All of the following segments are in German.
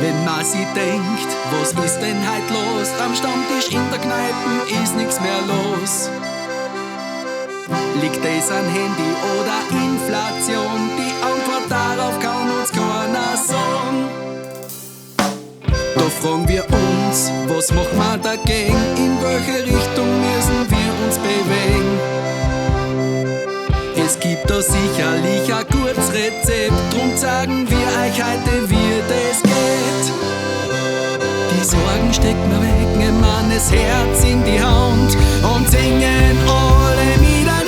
Wenn man sich denkt, was ist denn heut los? Am Stammtisch in der Kneipen ist nix mehr los. Liegt es an Handy oder Inflation? Die Antwort darauf kann uns keiner sagen. Da fragen wir uns, was machen wir dagegen? In welche Richtung müssen wir uns bewegen? Es gibt da sicherlich ein gutes Rezept, drum sagen wir euch heute, wie das geht. Die Sorgen stecken wir weg, nehmen das Herz in die Hand und singen alle miteinander.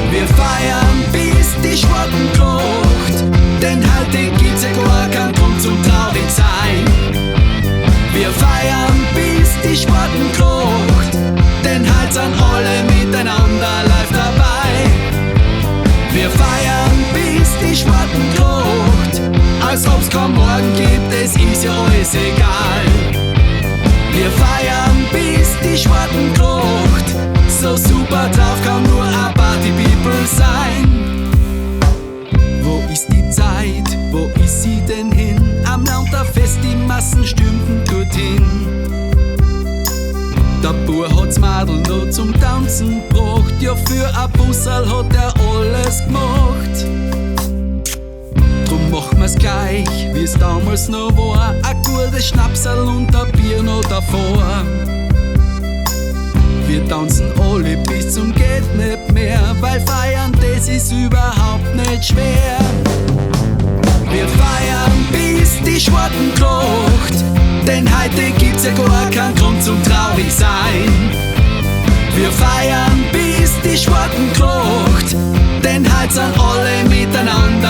Wir feiern, bis die Schwarten kocht, denn heute gibt's ja gar keinen Grund zum traurig sein. Wir feiern, bis die Schwarten kocht, denn heute sind alle miteinander live dabei. Wir feiern, bis die Schwarten kocht, als ob's kein Morgen gibt, es ist ja alles egal. Wir feiern, bis die Schwarten kocht, so super drauf kann nur ein Party-People sein. Wo ist die Zeit, wo ist sie denn hin? Am Lauterfest die Massen stürmten dorthin. Der Bur hat's Madel noch zum Tanzen gebracht, ja für ein Busserl hat er alles gemacht. Drum machen wir's gleich, wie's damals noch war, ein gutes Schnapsal und ein Bier noch davor. Wir tanzen alle bis zum geht nicht mehr, weil feiern das ist überhaupt nicht schwer. Wir feiern bis die Schwarten kocht, denn heute gibt's ja gar keinen Grund zum traurig sein. Wir feiern bis die Schwarten kocht, denn heute sind alle miteinander